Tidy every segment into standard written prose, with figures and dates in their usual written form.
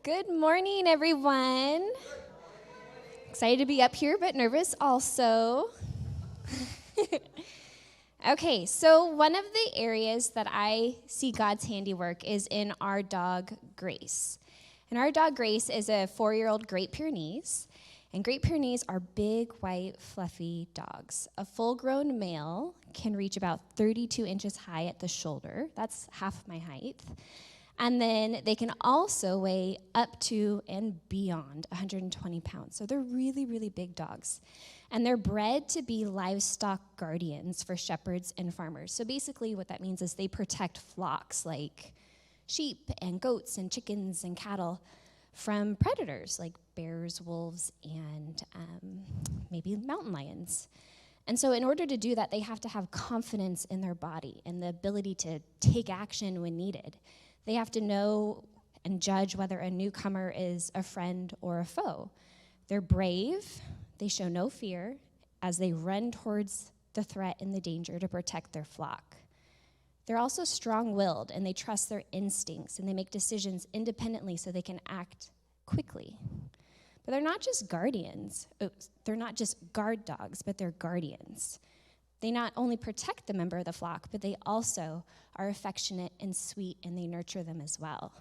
Good morning, everyone. Excited to be up here, but nervous also. Okay, so one of the areas that I see God's handiwork is in our dog, Grace. And our dog, Grace, is a 4-year-old Great Pyrenees. And Great Pyrenees are big, white, fluffy dogs. A full-grown male can reach about 32 inches high at the shoulder. That's half my height. And then they can also weigh up to and beyond 120 pounds. So they're really, really big dogs. And they're bred to be livestock guardians for shepherds and farmers. So basically what that means is they protect flocks like sheep and goats and chickens and cattle from predators like bears, wolves, and maybe mountain lions. And so in order to do that, they have to have confidence in their body and the ability to take action when needed. They have to know and judge whether a newcomer is a friend or a foe. They're brave. They show no fear as they run towards the threat and the danger to protect their flock. They're also strong-willed, and they trust their instincts, and they make decisions independently so they can act quickly. But they're not just guardians. They're not just guard dogs, but they're guardians. They not only protect the member of the flock, but they also are affectionate and sweet, and they nurture them as well.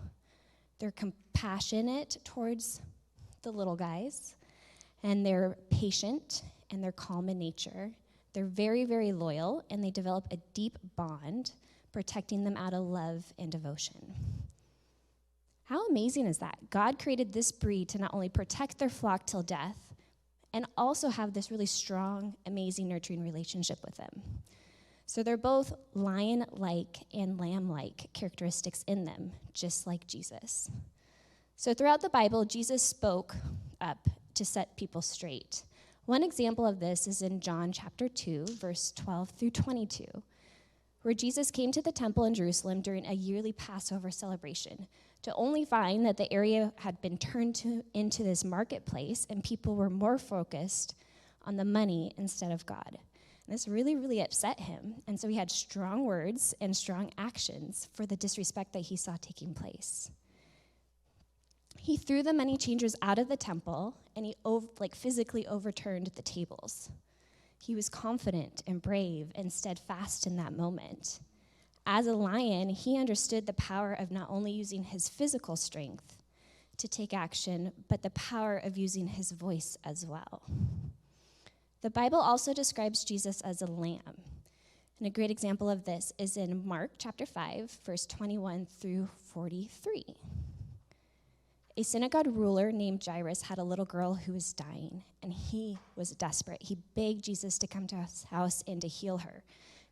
They're compassionate towards the little guys, and they're patient, and they're calm in nature. They're very, very loyal, and they develop a deep bond, protecting them out of love and devotion. How amazing is that? God created this breed to not only protect their flock till death, and also have this really strong, amazing, nurturing relationship with them. So they're both lion-like and lamb-like characteristics in them, just like Jesus. So throughout the Bible, Jesus spoke up to set people straight. One example of this is in John chapter 2, verse 12 through 22, where Jesus came to the temple in Jerusalem during a yearly Passover celebration to only find that the area had been turned into this marketplace and people were more focused on the money instead of God. And this really, really upset him. And so he had strong words and strong actions for the disrespect that he saw taking place. He threw the money changers out of the temple, and he physically overturned the tables. He was confident and brave and steadfast in that moment. As a lion, he understood the power of not only using his physical strength to take action, but the power of using his voice as well. The Bible also describes Jesus as a lamb. And a great example of this is in Mark chapter 5, verse 21 through 43. A synagogue ruler named Jairus had a little girl who was dying, and he was desperate. He begged Jesus to come to his house and to heal her.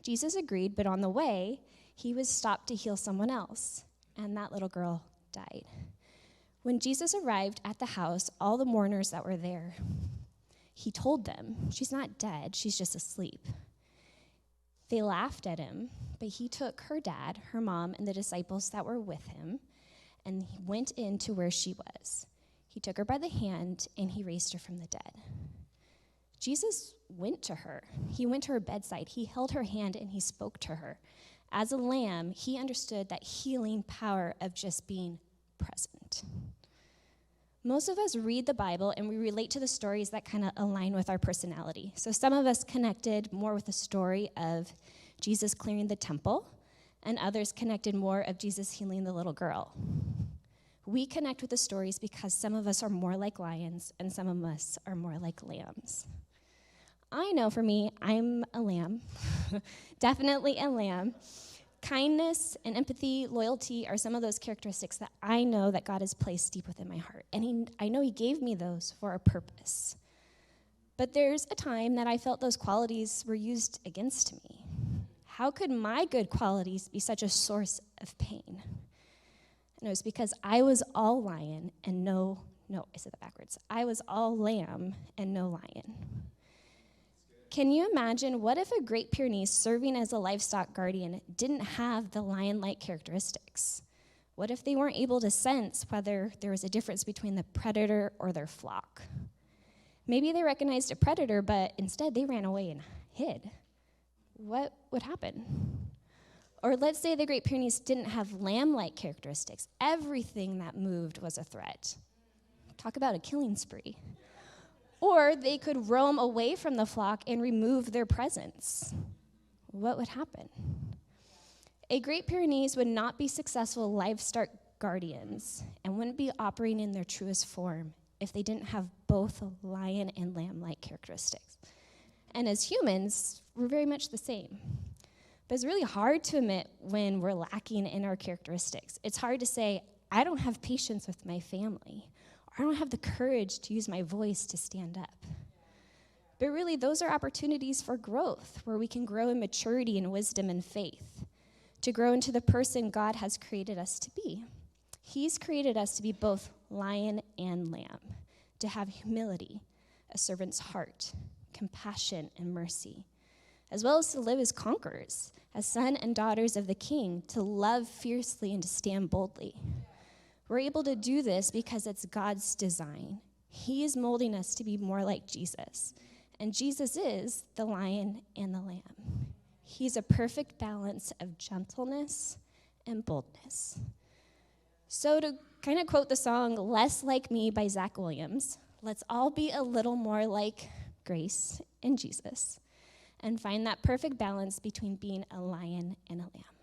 Jesus agreed, but on the way, he was stopped to heal someone else, and that little girl died. When Jesus arrived at the house, all the mourners that were there, he told them, "She's not dead, she's just asleep." They laughed at him, but he took her dad, her mom, and the disciples that were with him, and he went into where she was. He took her by the hand, and he raised her from the dead. Jesus went to her. He went to her bedside. He held her hand, and he spoke to her. As a lamb, he understood that healing power of just being present. Most of us read the Bible, and we relate to the stories that kind of align with our personality. So some of us connected more with the story of Jesus clearing the temple, and others connected more of Jesus healing the little girl. We connect with the stories because some of us are more like lions, and some of us are more like lambs. I know for me, I'm a lamb, definitely a lamb. Kindness and empathy, loyalty are some of those characteristics that I know that God has placed deep within my heart. And I know he gave me those for a purpose. But there's a time that I felt those qualities were used against me. How could my good qualities be such a source of pain? And it was because I was all lion and I said that backwards. I was all lamb and no lion. Can you imagine what if a Great Pyrenees serving as a livestock guardian didn't have the lion-like characteristics? What if they weren't able to sense whether there was a difference between the predator or their flock? Maybe they recognized a predator, but instead they ran away and hid. What would happen? Or let's say the Great Pyrenees didn't have lamb-like characteristics. Everything that moved was a threat. Talk about a killing spree. Or they could roam away from the flock and remove their presence. What would happen? A Great Pyrenees would not be successful livestock guardians and wouldn't be operating in their truest form if they didn't have both lion and lamb-like characteristics. And as humans, we're very much the same. But it's really hard to admit when we're lacking in our characteristics. It's hard to say, I don't have patience with my family, or I don't have the courage to use my voice to stand up. But really, those are opportunities for growth, where we can grow in maturity and wisdom and faith, to grow into the person God has created us to be. He's created us to be both lion and lamb, to have humility, a servant's heart, compassion, and mercy, as well as to live as conquerors, as sons and daughters of the King, to love fiercely and to stand boldly. We're able to do this because it's God's design. He is molding us to be more like Jesus, and Jesus is the lion and the lamb. He's a perfect balance of gentleness and boldness. So to kind of quote the song, "Less Like Me" by Zach Williams, let's all be a little more like Grace and Jesus and find that perfect balance between being a lion and a lamb.